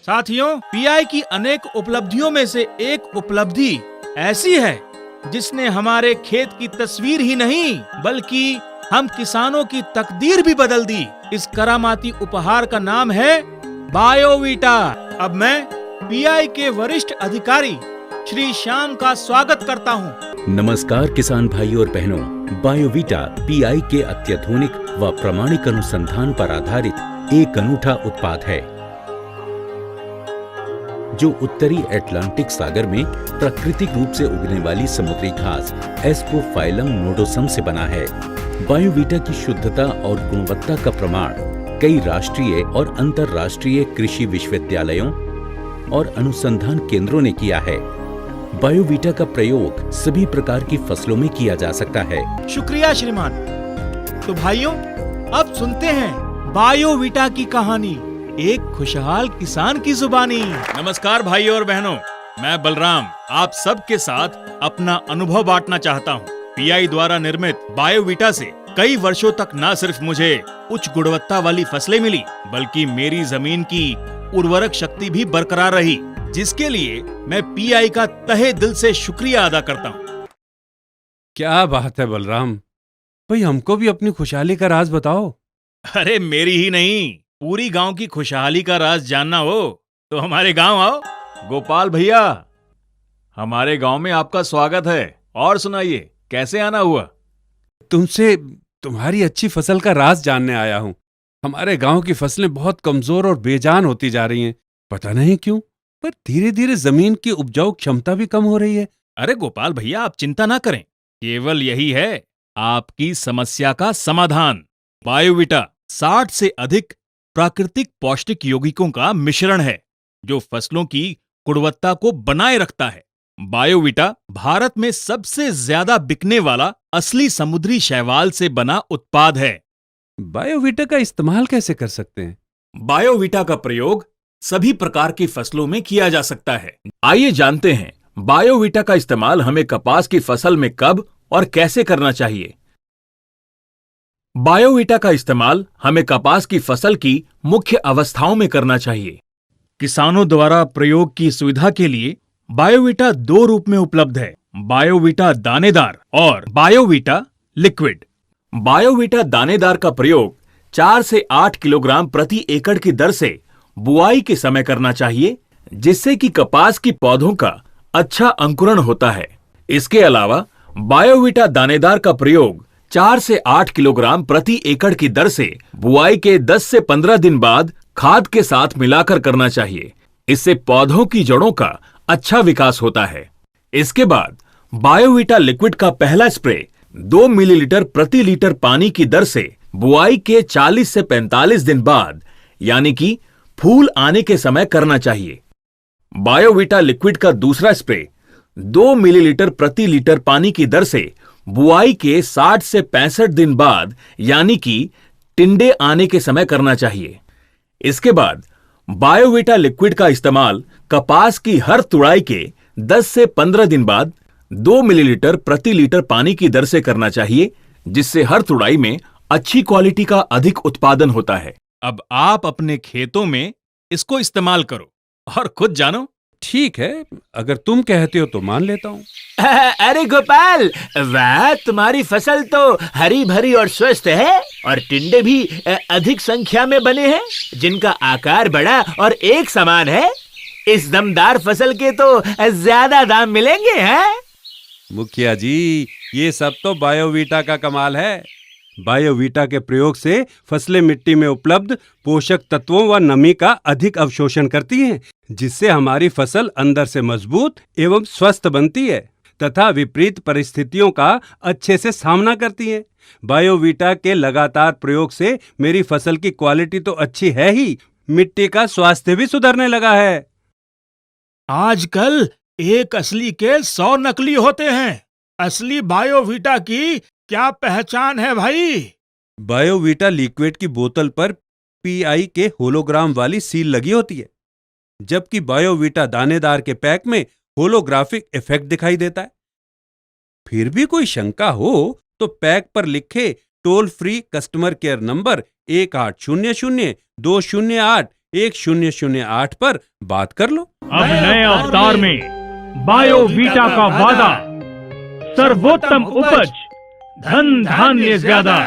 साथियों, पीआई की अनेक उपलब्धियों में से एक उपलब्धि ऐसी है जिसने हमारे खेत की तस्वीर ही नहीं बल्कि हम किसानों की तकदीर भी बदल दी। इस करामाती उपहार का नाम है बायोवीटा। अब मैं पीआई के वरिष्ठ अधिकारी श्री श्याम का स्वागत करता हूं। नमस्कार किसान भाइयों और बहनों, बायोवीटा पीआई के अत्याधुनिक व प्रामाणिक अनुसंधान पर आधारित एक अनूठा उत्पाद है जो उत्तरी अटलांटिक सागर में प्राकृतिक रूप से उगने वाली समुद्री घास एस्पोफाइलम नोडोसम से बना है। बायोवीटा की शुद्धता और गुणवत्ता का प्रमाण कई राष्ट्रीय और अंतर्राष्ट्रीय कृषि विश्वविद्यालयों और अनुसंधान केंद्रों ने किया है। बायोवीटा का प्रयोग सभी प्रकार की फसलों में किया जा सकता है। शुक्रिया श्रीमान। तो भाइयों, अब सुनते हैं बायोवीटा की कहानी, एक खुशहाल किसान की जुबानी। नमस्कार भाइयों और बहनों, मैं बलराम आप सबके साथ अपना अनुभव बांटना चाहता हूँ। पीआई द्वारा निर्मित बायोवीटा से कई वर्षों तक न सिर्फ मुझे उच्च गुणवत्ता वाली फसलें मिली बल्कि मेरी जमीन की उर्वरक शक्ति भी बरकरार रही, जिसके लिए मैं पीआई का तहे दिल से शुक्रिया अदा करता हूँ। क्या बात है बलराम भाई, हमको भी अपनी खुशहाली का राज बताओ। अरे मेरी ही नहीं, पूरी गांव की खुशहाली का राज जानना हो तो हमारे गांव आओ। गोपाल भैया, हमारे गांव में आपका स्वागत है। और सुनाइए, कैसे आना हुआ? तुमसे तुम्हारी अच्छी फसल का राज जानने आया हूँ। हमारे गांव की फसलें बहुत कमजोर और बेजान होती जा रही हैं। पता नहीं क्यों, पर धीरे धीरे जमीन की उपजाऊ क्षमता भी कम हो रही है। अरे गोपाल भैया, आप चिंता ना करें, केवल यही है आपकी समस्या का समाधान। बायोवीटा 60 से अधिक प्राकृतिक पौष्टिक यौगिकों का मिश्रण है जो फसलों की गुणवत्ता को बनाए रखता है। बायोवीटा भारत में सबसे ज्यादा बिकने वाला असली समुद्री शैवाल से बना उत्पाद है। बायोवीटा का इस्तेमाल कैसे कर सकते हैं? बायोवीटा का प्रयोग सभी प्रकार की फसलों में किया जा सकता है। आइए जानते हैं बायोवीटा का इस्तेमाल हमें कपास की फसल में कब और कैसे करना चाहिए। बायोवीटा का इस्तेमाल हमें कपास की फसल की मुख्य अवस्थाओं में करना चाहिए। किसानों द्वारा प्रयोग की सुविधा के लिए बायोवीटा 2 रूप में उपलब्ध है, बायोवीटा दानेदार और बायोवीटा लिक्विड। बायोवीटा दानेदार का प्रयोग 4 से 8 किलोग्राम प्रति एकड़ की दर से बुआई के समय करना चाहिए, जिससे कि कपास की पौधों का अच्छा अंकुरण होता है। इसके अलावा बायोवीटा दानेदार का प्रयोग 4 से 8 किलोग्राम प्रति एकड़ की दर से बुआई के 10 से 15 दिन बाद खाद के साथ मिलाकर करना चाहिए। इससे पौधों की जड़ों का अच्छा विकास होता है। इसके बाद बायोवीटा लिक्विड का पहला स्प्रे 2 मिलीलीटर प्रति लीटर पानी की दर से बुआई के 40 से 45 दिन बाद यानी कि फूल आने के समय करना चाहिए। बायोवीटा लिक्विड का दूसरा स्प्रे 2 मिलीलीटर प्रति लीटर पानी की दर से बुआई के 60 से 65 दिन बाद यानी कि टिंडे आने के समय करना चाहिए। इसके बाद बायोवीटा लिक्विड का इस्तेमाल कपास की हर तुड़ाई के 10 से 15 दिन बाद 2 मिलीलीटर प्रति लीटर पानी की दर से करना चाहिए, जिससे हर तुड़ाई में अच्छी क्वालिटी का अधिक उत्पादन होता है। अब आप अपने खेतों में इसको इस्तेमाल करो और खुद जानो। ठीक है, अगर तुम कहते हो तो मान लेता हूँ। अरे गोपाल, वाह, तुम्हारी फसल तो हरी भरी और स्वस्थ है और टिंडे भी अधिक संख्या में बने हैं, जिनका आकार बड़ा और एक समान है। इस दमदार फसल के तो ज्यादा दाम मिलेंगे, हैं? मुखिया जी, ये सब तो बायोवीटा का कमाल है। बायोवीटा के प्रयोग से फसलें मिट्टी में उपलब्ध पोषक तत्वों व नमी का अधिक अवशोषण करती हैं, जिससे हमारी फसल अंदर से मजबूत एवं स्वस्थ बनती है तथा विपरीत परिस्थितियों का अच्छे से सामना करती हैं। बायोवीटा के लगातार प्रयोग से मेरी फसल की क्वालिटी तो अच्छी है ही, मिट्टी का स्वास्थ्य भी सुधरने लगा है। आजकल एक असली के 100 नकली होते हैं। असली बायोवीटा की क्या पहचान है भाई? बायोवीटा लिक्विड की बोतल पर पीआई के होलोग्राम वाली सील लगी होती है, जबकि बायोवीटा दानेदार के पैक में होलोग्राफिक इफेक्ट दिखाई देता है। फिर भी कोई शंका हो तो पैक पर लिखे toll free customer care number 1800 208 1008 पर बात कर लो। अब नए अवतार में बायोवीटा का वादा, सर्वोत्तम उपज, धन धान्य ज्यादा।